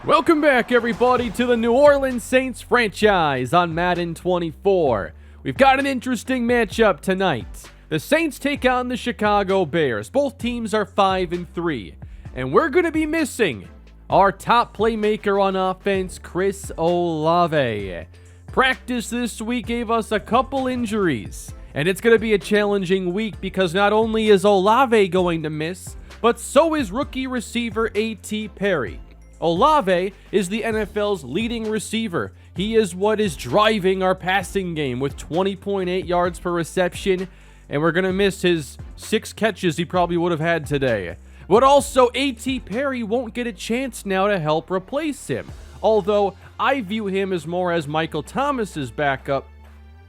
Welcome back, everybody, to the New Orleans Saints franchise on Madden 24. We've got an interesting matchup tonight. The Saints take on the Chicago Bears. Both teams are 5-3, and we're going to be missing our top playmaker on offense, Chris Olave. Practice this week gave us a couple injuries, and it's going to be a challenging week because not only is Olave going to miss, but so is rookie receiver A.T. Perry. Olave is the NFL's leading receiver. He is what is driving our passing game with 20.8 yards per reception, and we're going to miss his 6 catches he probably would have had today. But also, A.T. Perry won't get a chance now to help replace him, although I view him as more as Michael Thomas's backup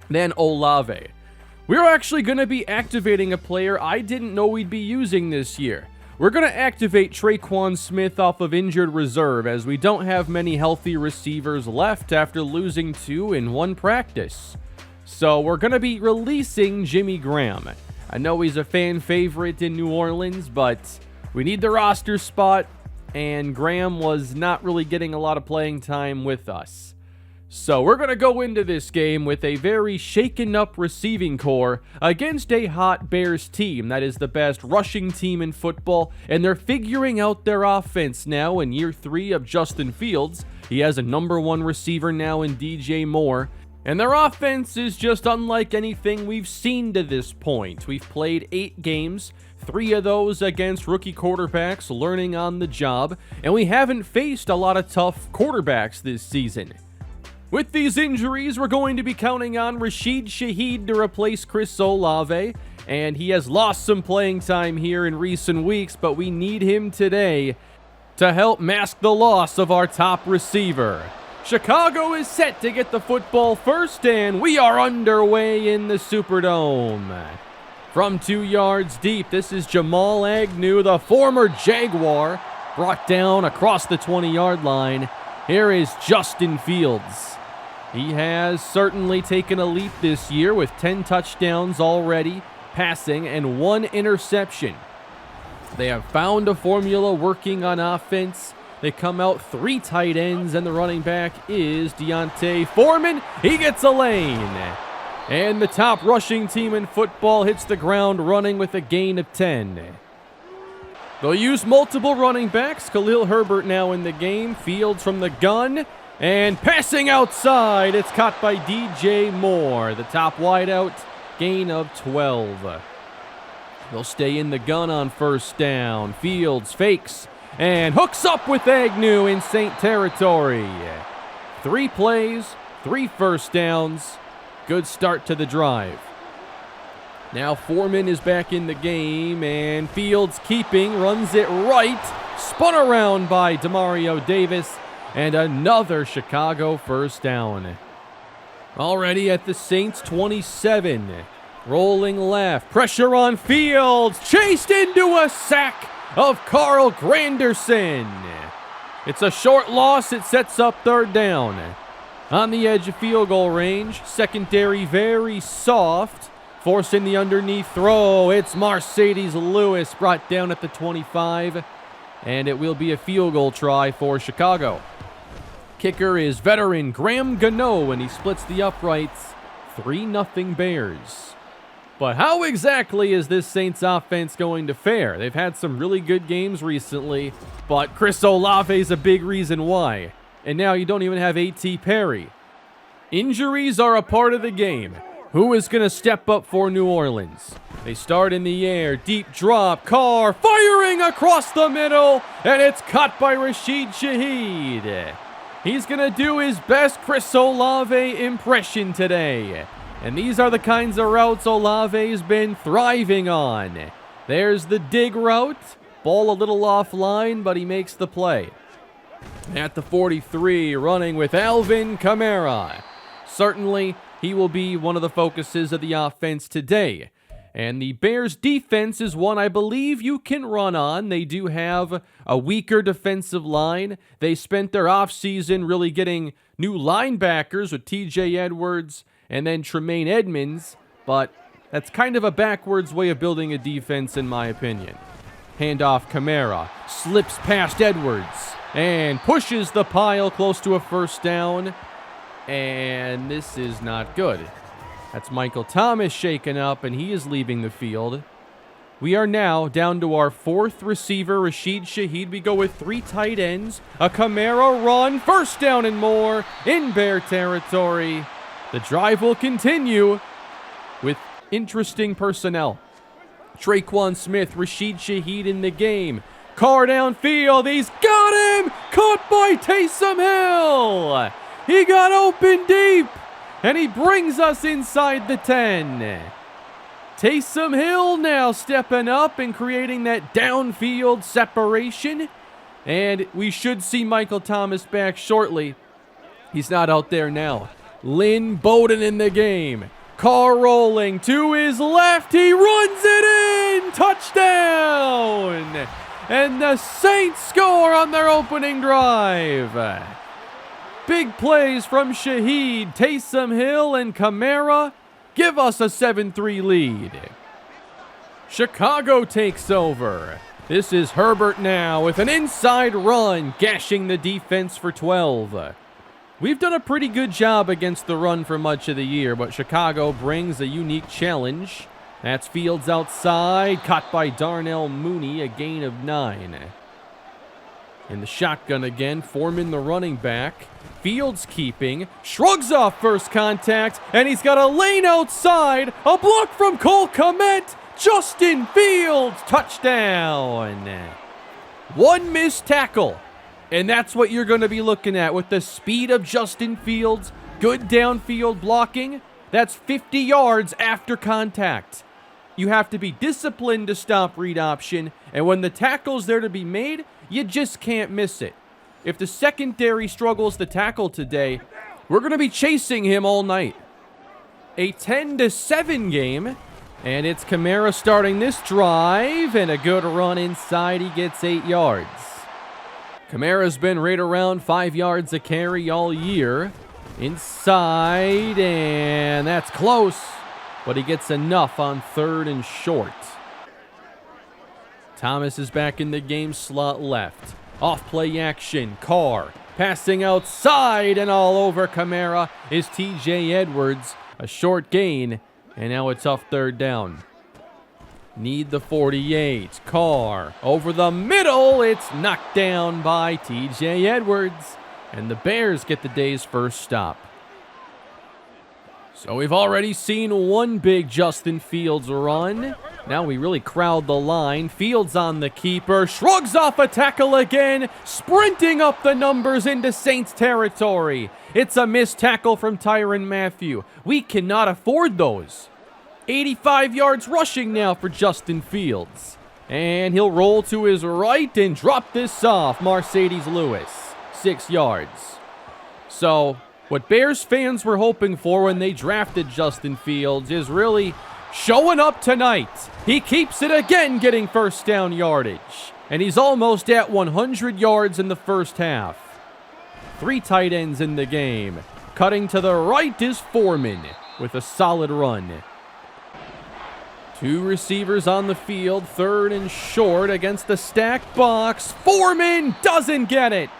than Olave. We're actually going to be activating a player I didn't know we'd be using this year. We're going to activate Traquan Smith off of injured reserve as we don't have many healthy receivers left after losing 2 in one practice. So we're going to be releasing Jimmy Graham. I know he's a fan favorite in New Orleans, but we need the roster spot, and Graham was not really getting a lot of playing time with us. So we're going to go into this game with a very shaken up receiving core against a hot Bears team that is the best rushing team in football, and they're figuring out their offense now in year 3 of Justin Fields. He has a number 1 receiver now in DJ Moore, and their offense is just unlike anything we've seen to this point. We've played 8 games, 3 of those against rookie quarterbacks learning on the job, and we haven't faced a lot of tough quarterbacks this season. With these injuries, we're going to be counting on Rashid Shaheed to replace Chris Olave, and he has lost some playing time here in recent weeks, but we need him today to help mask the loss of our top receiver. Chicago is set to get the football first, and we are underway in the Superdome. From 2 yards deep, this is Jamal Agnew, the former Jaguar, brought down across the 20-yard line. Here is Justin Fields. He has certainly taken a leap this year with 10 touchdowns already passing and 1 interception. They have found a formula working on offense. They come out 3 tight ends, and the running back is D'Onta Foreman. He gets a lane. And the top rushing team in football hits the ground running with a gain of 10. They'll use multiple running backs. Khalil Herbert now in the game. Fields from the gun. And passing outside. It's caught by DJ Moore, the top wideout. Gain of 12. They'll stay in the gun on first down. Fields fakes and hooks up with Agnew in Saint territory. 3 plays, 3 first downs. Good start to the drive. Now Foreman is back in the game, and Fields keeping, runs it right, spun around by Demario Davis, and another Chicago first down. Already at the Saints 27, rolling left, pressure on Fields, chased into a sack of Carl Granderson. It's a short loss, it sets up third down. On the edge of field goal range, secondary very soft, forcing the underneath throw. It's Mercedes Lewis brought down at the 25, and it will be a field goal try for Chicago. Kicker is veteran Graham Gano, and he splits the uprights. 3-0 Bears. But how exactly is this Saints offense going to fare? They've had some really good games recently, but Chris Olave is a big reason why. And now you don't even have A.T. Perry. Injuries are a part of the game. Who is going to step up for New Orleans? They start in the air, deep drop, Carr firing across the middle, and it's caught by Rashid Shaheed. He's going to do his best Chris Olave impression today. And these are the kinds of routes Olave's been thriving on. There's the dig route, ball a little offline, but he makes the play. At the 43, running with Alvin Kamara. Certainly, he will be one of the focuses of the offense today. And the Bears' defense is one I believe you can run on. They do have a weaker defensive line. They spent their offseason really getting new linebackers with TJ Edwards and then Tremaine Edmonds, but that's kind of a backwards way of building a defense in my opinion. Handoff Kamara, slips past Edwards. and pushes the pile close to a first down. And this is not good. That's Michael Thomas shaken up, and he is leaving the field. We are now down to our fourth receiver, Rashid Shaheed. We go with 3 tight ends, a Kamara run, first down and more in Bear territory. The drive will continue with interesting personnel. Traquan Smith, Rashid Shaheed in the game. Carr downfield, he's got him! Caught by Taysom Hill! He got open deep, and he brings us inside the 10. Taysom Hill now stepping up and creating that downfield separation. And we should see Michael Thomas back shortly. He's not out there now. Lynn Bowden in the game. Carr rolling to his left. He runs it in. Touchdown. And the Saints score on their opening drive. Big plays from Shaheed, Taysom Hill, and Kamara give us a 7-3 lead. Chicago takes over. This is Herbert now with an inside run, gashing the defense for 12. We've done a pretty good job against the run for much of the year, but Chicago brings a unique challenge. That's Fields outside, caught by Darnell Mooney, a gain of 9. In the shotgun again, Foreman the running back. Fields keeping, shrugs off first contact, and he's got a lane outside. A block from Cole Kmet. Justin Fields, touchdown. One missed tackle, and that's what you're going to be looking at with the speed of Justin Fields. Good downfield blocking. That's 50 yards after contact. You have to be disciplined to stop read option, and when the tackle's there to be made, you just can't miss it. If the secondary struggles to tackle today, we're going to be chasing him all night. A 10-7 game, and it's Kamara starting this drive, and a good run inside. He gets 8 yards. Kamara's been right around 5 yards a carry all year. Inside, and that's close, but he gets enough on 3rd and short. Thomas is back in the game, slot left. Off-play action, Carr passing outside, and all over Kamara is T.J. Edwards. A short gain, and now a tough 3rd down. Need the 48. Carr over the middle. It's knocked down by T.J. Edwards, and the Bears get the day's first stop. So we've already seen one big Justin Fields run. Now we really crowd the line. Fields on the keeper, shrugs off a tackle again, sprinting up the numbers into Saints territory. It's a missed tackle from Tyrann Mathieu. We cannot afford those. 85 yards rushing now for Justin Fields. And he'll roll to his right and drop this off. Mercedes Lewis, 6 yards. So what Bears fans were hoping for when they drafted Justin Fields is really showing up tonight. He keeps it again, getting first down yardage. And he's almost at 100 yards in the first half. 3 tight ends in the game. Cutting to the right is Foreman with a solid run. 2 receivers on the field, 3rd and short against the stacked box. Foreman doesn't get it.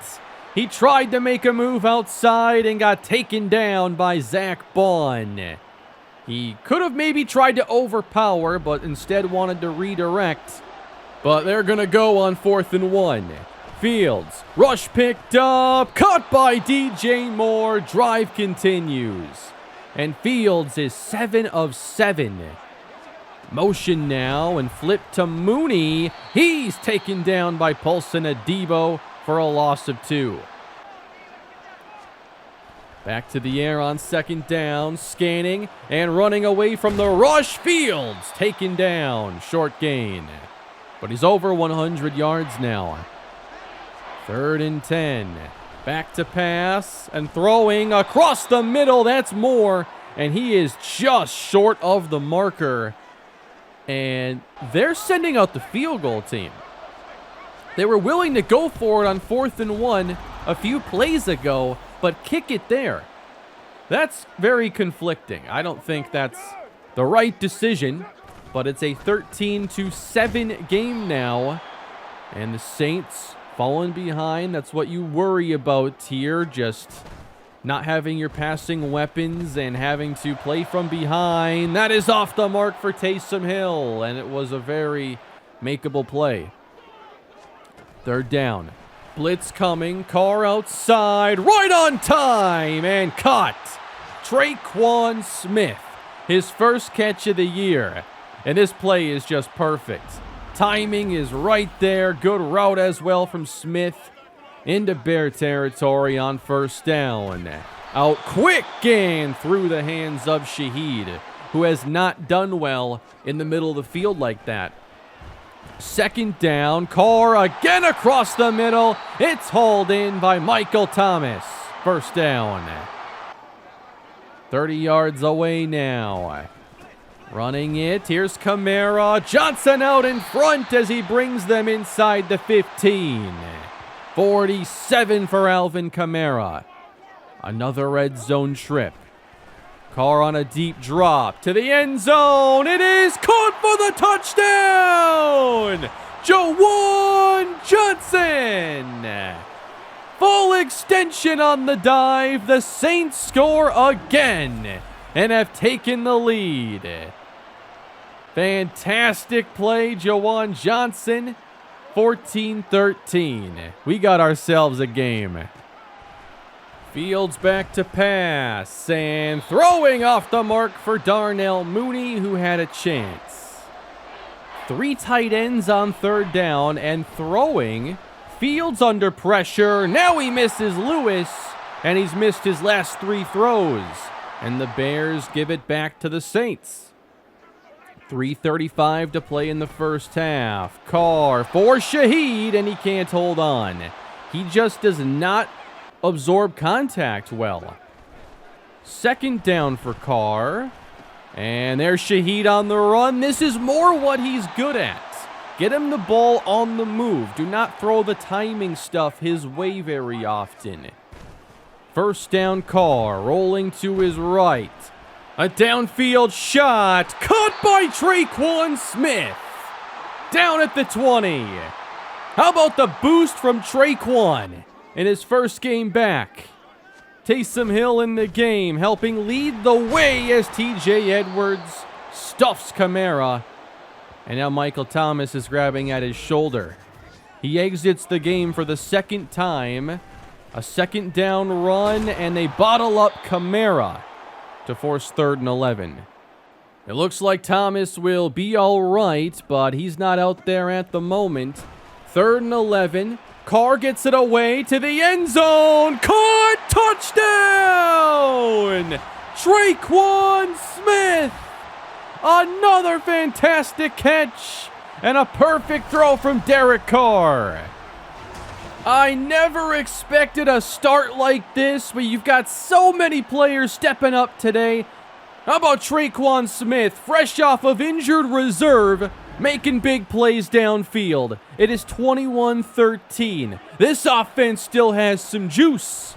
He tried to make a move outside and got taken down by Zach Bond. He could have maybe tried to overpower, but instead wanted to redirect. But they're going to go on 4th and 1. Fields, rush picked up, caught by DJ Moore. Drive continues. And Fields is 7 of 7. Motion now and flip to Mooney. He's taken down by Paulson Adebo for a loss of 2. Back to the air on 2nd down, scanning and running away from the rush. Fields taken down, short gain. But he's over 100 yards now. 3rd and 10. Back to pass and throwing across the middle. That's Moore, and he is just short of the marker. And they're sending out the field goal team. They were willing to go for it on 4th and 1 a few plays ago, but kick it there. That's very conflicting. I don't think that's the right decision, but it's a 13-7 game now, and the Saints Falling behind, that's what you worry about here. Just not having your passing weapons and having to play from behind. That is off the mark for Taysom Hill, and it was a very makeable play. Third down. Blitz coming. Carr outside. Right on time. And caught. Traquan Smith. His first catch of the year. And this play is just perfect. Timing is right there. Good route as well from Smith. Into Bear territory on first down. Out quick and through the hands of Shaheed, who has not done well in the middle of the field like that. Second down. Carr again across the middle. It's hauled in by Michael Thomas. First down. 30 yards away now. Running it. Here's Kamara. Johnson out in front as he brings them inside the 15. 47 for Alvin Kamara. Another red zone trip. Carr on a deep drop to the end zone. It is caught for the touchdown. Jawan Johnson. Full extension on the dive. The Saints score again and have taken the lead. Fantastic play, Jawan Johnson. 14-13. We got ourselves a game. Fields back to pass, and throwing off the mark for Darnell Mooney, who had a chance. 3 tight ends on third down, and throwing. Fields under pressure. Now he misses Lewis, and he's missed his last 3 throws. And the Bears give it back to the Saints. 3:35 to play in the first half. Carr for Shaheed, and he can't hold on. He just does not absorb contact well. Second down for Carr. And there's Shaheed on the run. This is more what he's good at. Get him the ball on the move. Do not throw the timing stuff his way very often. First down, Carr rolling to his right. A downfield shot caught by Traquan Smith. Down at the 20. How about the boost from Traquan in his first game back? Taysom Hill in the game, helping lead the way as TJ Edwards stuffs Kamara. And now Michael Thomas is grabbing at his shoulder. He exits the game for the second time. A second down run, and they bottle up Kamara to force 3rd and 11. It looks like Thomas will be all right, but he's not out there at the moment. 3rd and 11. Carr gets it away to the end zone. Caught! Touchdown! Traquan Smith! Another fantastic catch and a perfect throw from Derek Carr. I never expected a start like this, but you've got so many players stepping up today. How about Traquan Smith, fresh off of injured reserve, making big plays downfield? It is 21-13. This offense still has some juice.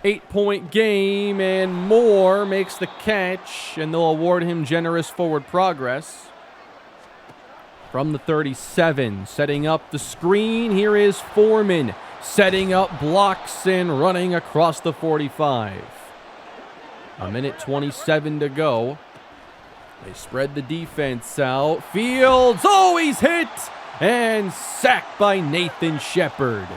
8-point game, and Moore makes the catch, and they'll award him generous forward progress. From the 37, setting up the screen, here is Foreman, setting up blocks and running across the 45. 1:27 to go. They spread the defense out. Fields, oh, he's hit, and sacked by Nathan Shepard.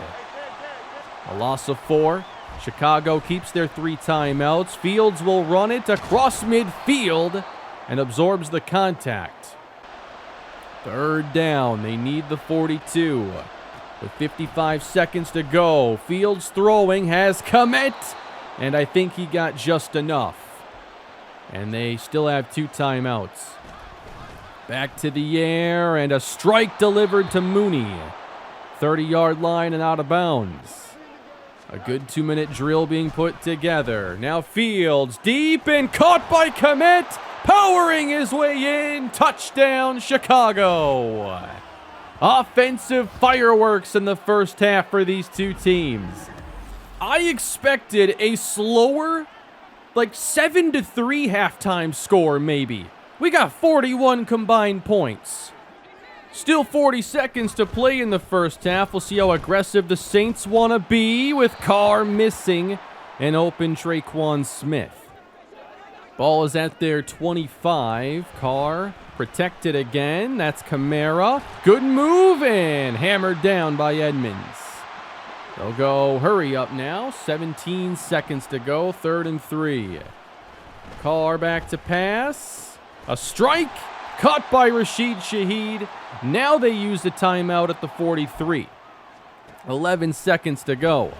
A loss of 4. Chicago keeps their 3 timeouts. Fields will run it across midfield and absorbs the contact. 3rd down. They need the 42. With 55 seconds to go. Fields throwing, has Komet, and I think he got just enough. And they still have 2 timeouts. Back to the air, and a strike delivered to Mooney. 30-yard line and out of bounds. A good 2-minute drill being put together. Now Fields deep and caught by Komet. Powering his way in. Touchdown, Chicago. Offensive fireworks in the first half for these 2 teams. I expected a slower, like 7-3 halftime score maybe. We got 41 combined points. Still 40 seconds to play in the first half. We'll see how aggressive the Saints want to be with Carr missing an open Traquan Smith. Ball is at their 25. Carr protected again. That's Kamara. Good move and hammered down by Edmonds. They'll go hurry up now. 17 seconds to go. 3rd and 3. Carr back to pass. A strike. Caught by Rashid Shaheed. Now they use the timeout at the 43. 11 seconds to go.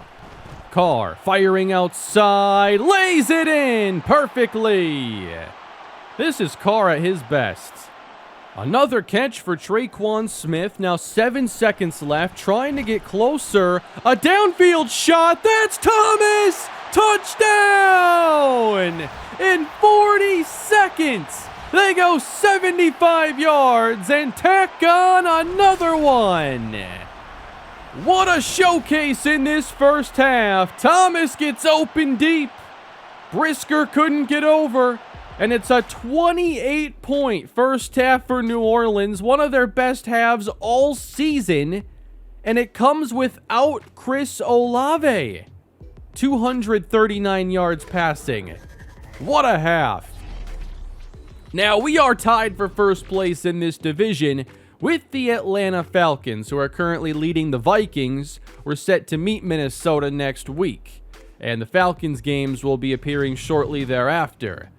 Carr firing outside. Lays it in perfectly. This is Carr at his best. Another catch for Traquan Smith. Now 7 seconds left. Trying to get closer. A downfield shot. That's Thomas. Touchdown! In 40 seconds. They go 75 yards and tack on another one. What a showcase in this first half. Thomas gets open deep. Brisker couldn't get over. And it's a 28-point first half for New Orleans. One of their best halves all season. And it comes without Chris Olave. 239 yards passing. What a half. Now, we are tied for first place in this division with the Atlanta Falcons, who are currently leading the Vikings. We're set to meet Minnesota next week, and the Falcons games will be appearing shortly thereafter.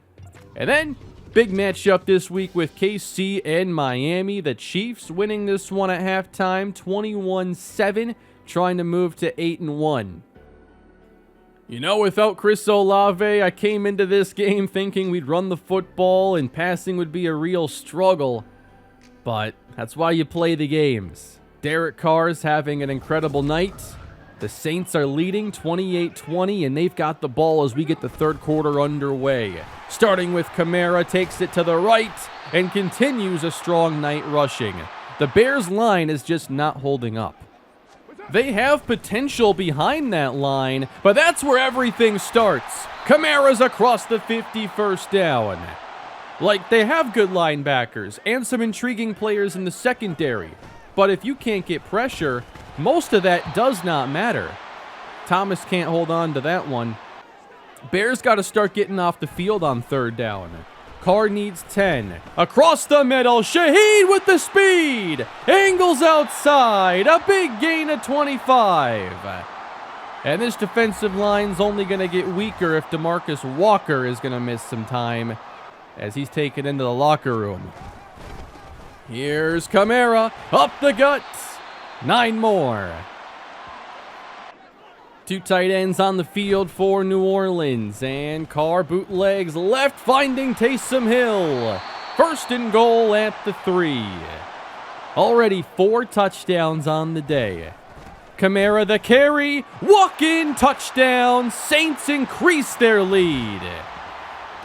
And then, big matchup this week with KC and Miami. The Chiefs winning this one at halftime, 21-7, trying to move to 8-1. You know, without Chris Olave, I came into this game thinking we'd run the football and passing would be a real struggle. But that's why you play the games. Derek Carr's having an incredible night. The Saints are leading 28-20, and they've got the ball as we get the third quarter underway. Starting with Kamara, takes it to the right and continues a strong night rushing. The Bears' line is just not holding up. They have potential behind that line, but that's where everything starts. Kamara's across the 50, first down. Like, they have good linebackers and some intriguing players in the secondary, but if you can't get pressure, most of that does not matter. Thomas can't hold on to that one. Bears got to start getting off the field on 3rd down. Carr needs 10. Across the middle, Shaheed with the speed. Angles outside. A big gain of 25. And this defensive line's only going to get weaker if DeMarcus Walker is going to miss some time as he's taken into the locker room. Here's Kamara. Up the gut. 9 more. 2 tight ends on the field for New Orleans, and Carr bootlegs left, finding Taysom Hill. 1st and goal at the 3. Already 4 touchdowns on the day. Kamara the carry, walk-in touchdown. Saints increase their lead.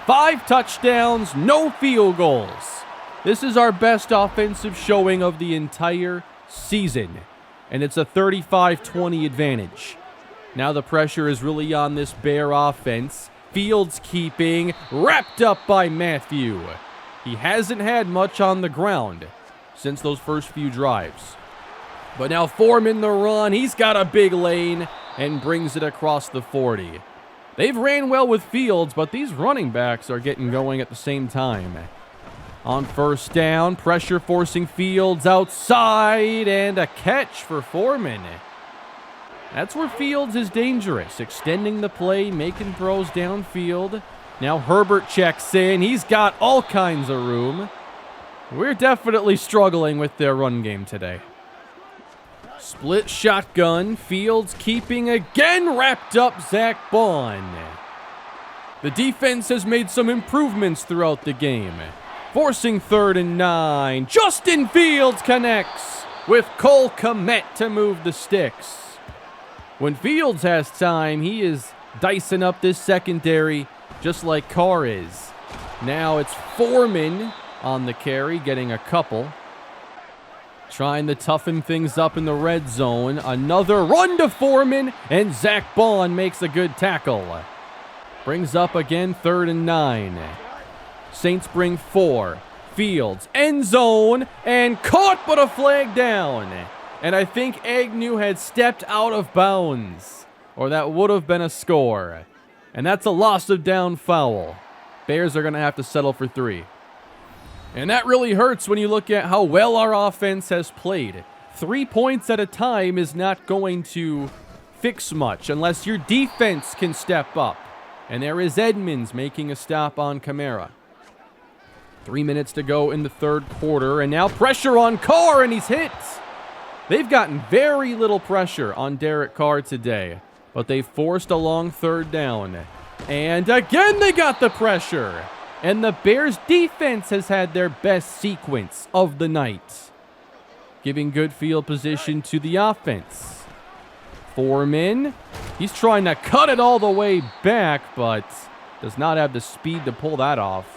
5 touchdowns, no field goals. This is our best offensive showing of the entire season, and it's a 35-20 advantage. Now the pressure is really on this Bear offense. Fields keeping, wrapped up by Matthew. He hasn't had much on the ground since those first few drives. But now Foreman the run. He's got a big lane and brings it across the 40. They've ran well with Fields, but these running backs are getting going at the same time. On 1st down, pressure forcing Fields outside, and a catch for Foreman. That's where Fields is dangerous, extending the play, making throws downfield. Now Herbert checks in. He's got all kinds of room. We're definitely struggling with their run game today. Split shotgun. Fields keeping again. Wrapped up Zach Bond. The defense has made some improvements throughout the game. Forcing 3rd and 9. Justin Fields connects with Cole Kmet to move the sticks. When Fields has time, he is dicing up this secondary just like Carr is. Now it's Foreman on the carry, getting a couple. Trying to toughen things up in the red zone. Another run to Foreman, and Zach Bond makes a good tackle. Brings up again 3rd and 9. Saints bring 4. Fields, end zone, and caught but a flag down. And I think Agnew had stepped out of bounds, or that would have been a score. And that's a loss of down foul. Bears are going to have to settle for 3. And that really hurts when you look at how well our offense has played. 3 points at a time is not going to fix much unless your defense can step up. And there is Edmonds making a stop on Kamara. 3 minutes to go in the third quarter, and now pressure on Carr, and he's hit. They've gotten very little pressure on Derek Carr today, but they forced a long third down. And again, they got the pressure. And the Bears' defense has had their best sequence of the night, giving good field position to the offense. Foreman, he's trying to cut it all the way back, but does not have the speed to pull that off.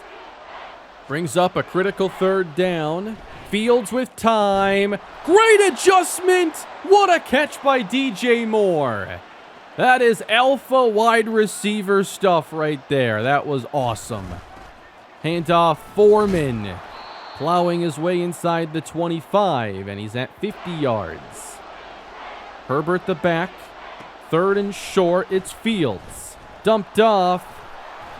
Brings up a critical third down. Fields with time. Great adjustment. What a catch by DJ Moore. That is alpha wide receiver stuff right there. That was awesome. Handoff Foreman. Plowing his way inside the 25, and he's at 50 yards. Herbert the back. Third and short. It's Fields. Dumped off.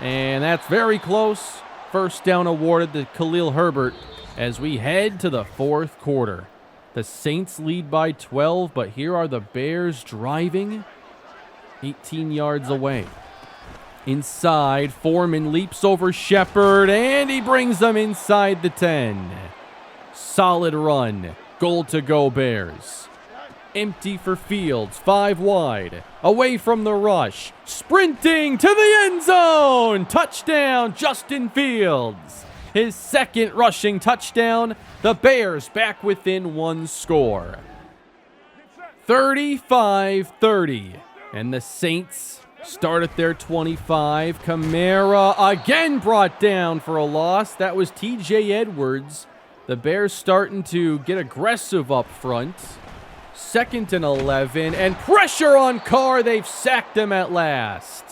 And that's very close. First down awarded to Khalil Herbert as we head to the fourth quarter. The Saints lead by 12, but here are the Bears driving 18 yards away. Inside, Foreman leaps over Shepard, and he brings them inside the 10. Solid run. Goal to go, Bears. Empty for Fields, 5 wide. Away from the rush. Sprinting to the end zone. Touchdown, Justin Fields. His second rushing touchdown. The Bears back within 1 score. 35-30. And the Saints start at their 25. Kamara again brought down for a loss. That was TJ Edwards. The Bears starting to get aggressive up front. 2nd and 11, and pressure on Carr. They've sacked him at last.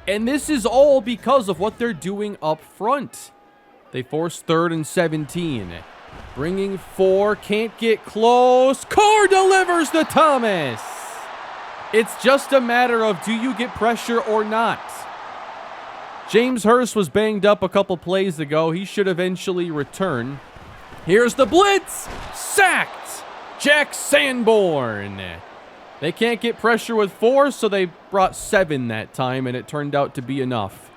And this is all because of what they're doing up front. They force 3rd and 17. Bringing 4, can't get close. Carr delivers to Thomas. It's just a matter of, do you get pressure or not? James Hurst was banged up a couple plays ago. He should eventually return. Here's the blitz. Sacked. Jack Sanborn. They can't get pressure with 4, so they brought 7 that time, and it turned out to be enough.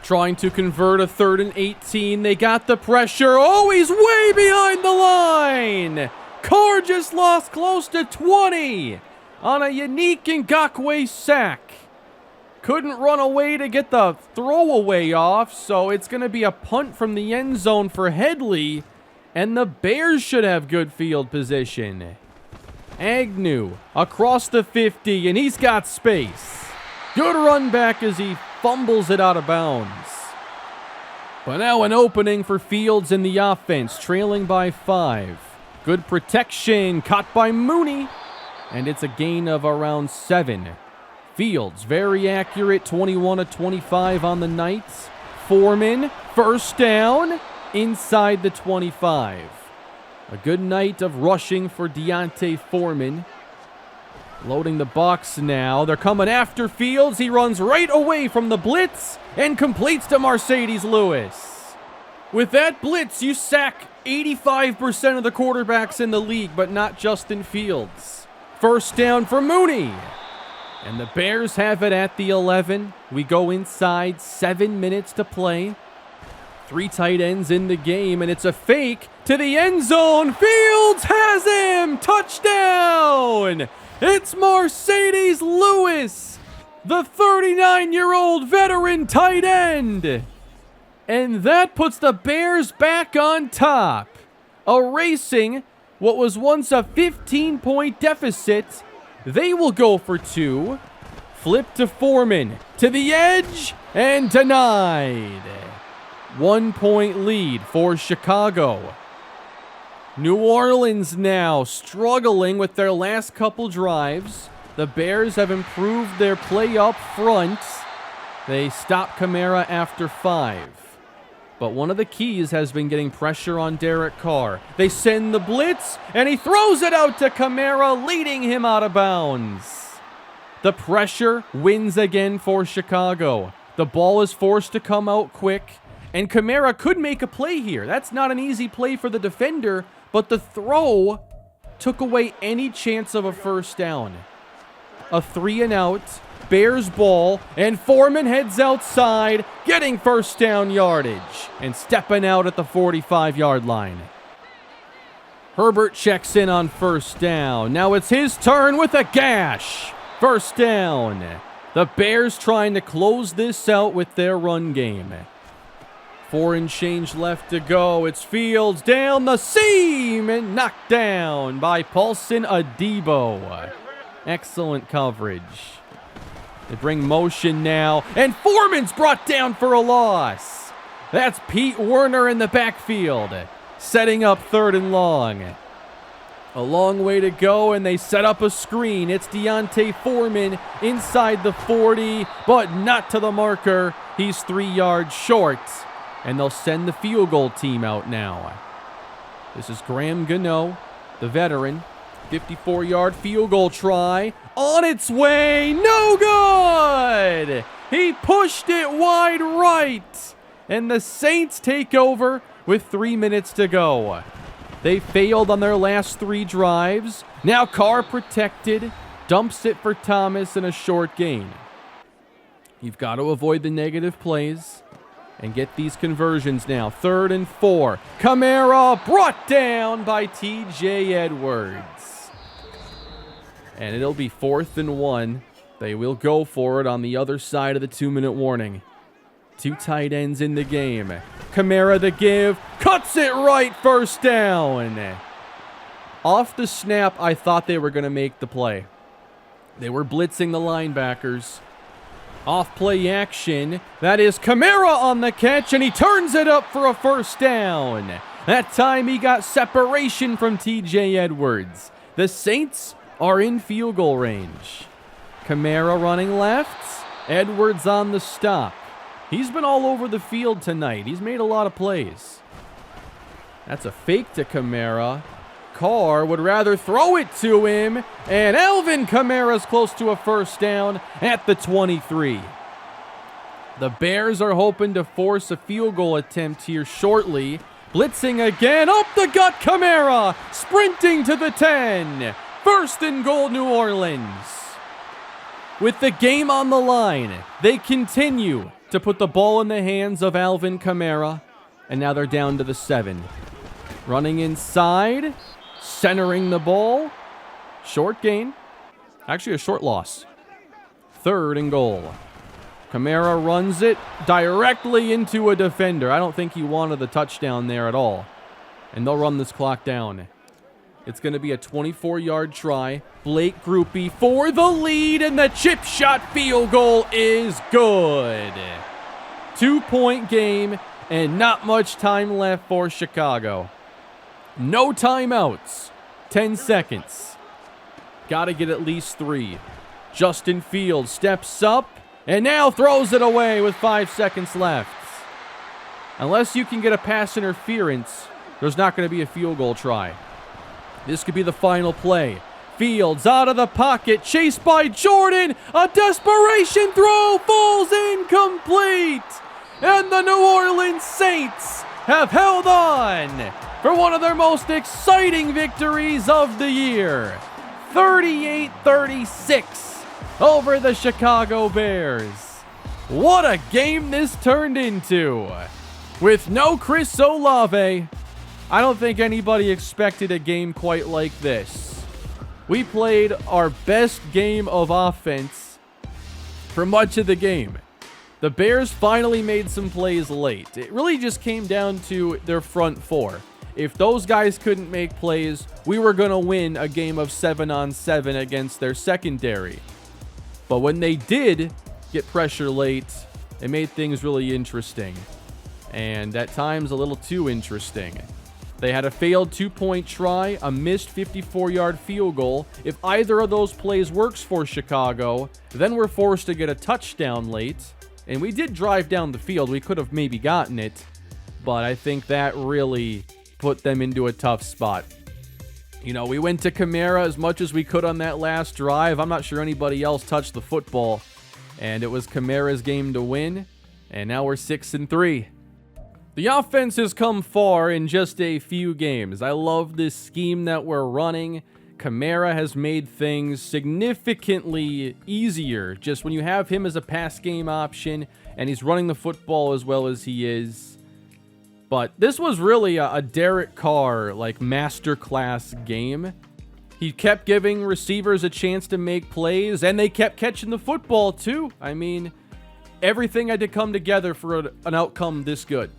Trying to convert a 3rd and 18. They got the pressure. Oh, he's way behind the line. Carr just lost close to 20 on a Yannick Ngakoue sack. Couldn't run away to get the throwaway off, so it's going to be a punt from the end zone for Headley. And the Bears should have good field position. Agnew across the 50, and he's got space. Good run back as he fumbles it out of bounds. But now an opening for Fields in the offense, trailing by 5. Good protection, caught by Mooney. And it's a gain of around 7. Fields, very accurate, 21 of 25 on the night. Foreman, first down. Inside the 25. A good night of rushing for Deontay Foreman. Loading the box now. They're coming after Fields. He runs right away from the blitz and completes to Mercedes Lewis. With that blitz, you sack 85% of the quarterbacks in the league, but not Justin Fields. First down for Mooney. And the Bears have it at the 11. We go inside, 7 minutes to play. 3 tight ends in the game, and it's a fake to the end zone. Fields has him! Touchdown! It's Mercedes Lewis, the 39-year-old veteran tight end. And that puts the Bears back on top, erasing what was once a 15-point deficit. They will go for 2. Flip to Foreman, to the edge, and denied. 1-point lead for Chicago. New Orleans now struggling with their last couple drives. The Bears have improved their play up front. They stop Kamara after 5. But one of the keys has been getting pressure on Derek Carr. They send the blitz, and he throws it out to Kamara, leading him out of bounds. The pressure wins again for Chicago. The ball is forced to come out quick, and Kamara could make a play here. That's not an easy play for the defender, but the throw took away any chance of a first down. A 3-and-out. Bears ball, and Foreman heads outside, getting first down yardage, and stepping out at the 45-yard line. Herbert checks in on first down. Now it's his turn with a gash. First down. The Bears trying to close this out with their run game. 4 and change left to go. It's Fields down the seam and knocked down by Paulson Adebo. Excellent coverage. They bring motion now, and Foreman's brought down for a loss. That's Pete Werner in the backfield, setting up 3rd and long. A long way to go, and they set up a screen. It's Deontay Foreman inside the 40, but not to the marker. He's 3 yards short, and they'll send the field goal team out now. This is Graham Gano, the veteran. 54-yard field goal try. On its way. No good! He pushed it wide right. And the Saints take over with 3 minutes to go. They failed on their last 3 drives. Now Carr protected. Dumps it for Thomas in a short gain. You've got to avoid the negative plays and get these conversions now. 3rd and 4. Kamara brought down by T.J. Edwards. And it'll be 4th and 1. They will go for it on the other side of the 2-minute warning. 2 tight ends in the game. Kamara the give. Cuts it right. First down. Off the snap, I thought they were going to make the play. They were blitzing the linebackers. Off play action. That is Kamara on the catch, and he turns it up for a first down. That time he got separation from T.J. Edwards. The Saints are in field goal range. Kamara running left. Edwards on the stop. He's been all over the field tonight. He's made a lot of plays. That's a fake to Kamara. Carr would rather throw it to him. And Alvin Kamara's close to a first down at the 23. The Bears are hoping to force a field goal attempt here shortly. Blitzing again. Up the gut, Kamara. Sprinting to the 10. 1st and goal, New Orleans. With the game on the line, they continue to put the ball in the hands of Alvin Kamara. And now they're down to the 7. Running inside. Centering the ball. Short gain. Actually a short loss. 3rd and goal. Kamara runs it directly into a defender. I don't think he wanted the touchdown there at all. And they'll run this clock down. It's going to be a 24-yard try. Blake Grupe for the lead, and the chip shot field goal is good. 2-point game, and not much time left for Chicago. No timeouts. 10 seconds. Got to get at least 3. Justin Fields steps up, and now throws it away with 5 seconds left. Unless you can get a pass interference, there's not going to be a field goal try. This could be the final play. Fields out of the pocket, chased by Jordan. A desperation throw falls incomplete. And the New Orleans Saints have held on for one of their most exciting victories of the year. 38-36 over the Chicago Bears. What a game this turned into. With no Chris Olave, I don't think anybody expected a game quite like this. We played our best game of offense for much of the game. The Bears finally made some plays late. It really just came down to their front 4. If those guys couldn't make plays, we were going to win a game of 7-on-7 against their secondary. But when they did get pressure late, it made things really interesting. And at times a little too interesting. They had a failed 2-point try, a missed 54-yard field goal. If either of those plays works for Chicago, then we're forced to get a touchdown late. And we did drive down the field. We could have maybe gotten it. but I think that really put them into a tough spot. You know, we went to Kamara as much as we could on that last drive. I'm not sure anybody else touched the football, and it was Kamara's game to win, and now we're 6-3. The offense has come far in just a few games. I love this scheme that we're running. Kamara has made things significantly easier just when you have him as a pass game option, and he's running the football as well as he is. But this was really a Derek Carr, like, masterclass game. He kept giving receivers a chance to make plays, and they kept catching the football, too. I mean, everything had to come together for an outcome this good.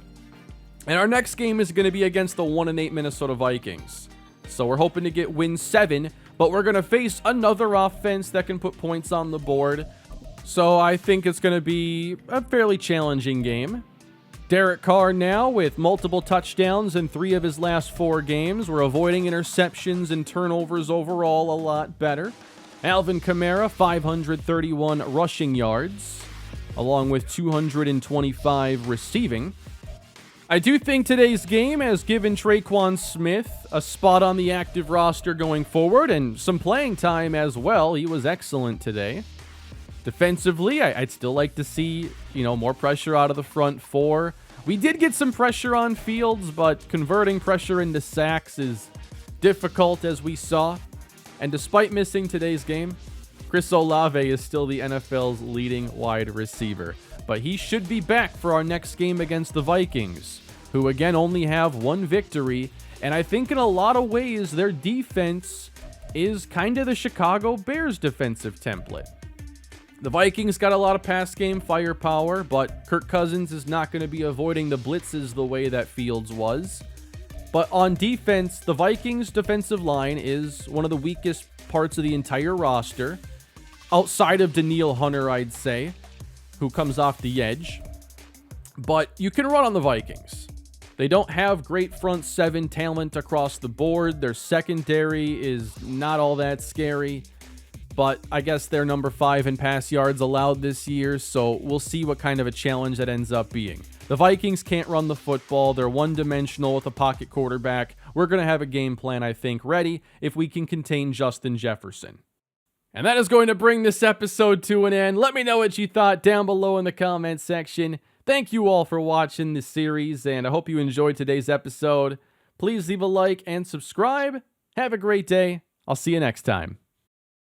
And our next game is going to be against the 1-8 Minnesota Vikings. So we're hoping to get win 7, but we're going to face another offense that can put points on the board. So I think it's going to be a fairly challenging game. Derek Carr now with multiple touchdowns in 3 of his last 4 games. We're avoiding interceptions and turnovers overall a lot better. Alvin Kamara, 531 rushing yards, along with 225 receiving. I do think today's game has given Traquan Smith a spot on the active roster going forward and some playing time as well. He was excellent today. Defensively, I'd still like to see, more pressure out of the front 4. We did get some pressure on Fields, but converting pressure into sacks is difficult, as we saw. And despite missing today's game, Chris Olave is still the NFL's leading wide receiver. But he should be back for our next game against the Vikings, who again only have 1 victory. And I think in a lot of ways, their defense is kind of the Chicago Bears defensive template. The Vikings got a lot of pass game firepower, but Kirk Cousins is not going to be avoiding the blitzes the way that Fields was. But on defense, the Vikings' defensive line is one of the weakest parts of the entire roster, outside of Danielle Hunter, I'd say, who comes off the edge. But you can run on the Vikings. They don't have great front 7 talent across the board. Their secondary is not all that scary. But I guess they're number 5 in pass yards allowed this year, so we'll see what kind of a challenge that ends up being. The Vikings can't run the football. They're one-dimensional with a pocket quarterback. We're going to have a game plan, I think, ready if we can contain Justin Jefferson. And that is going to bring this episode to an end. Let me know what you thought down below in the comment section. Thank you all for watching this series, and I hope you enjoyed today's episode. Please leave a like and subscribe. Have a great day. I'll see you next time.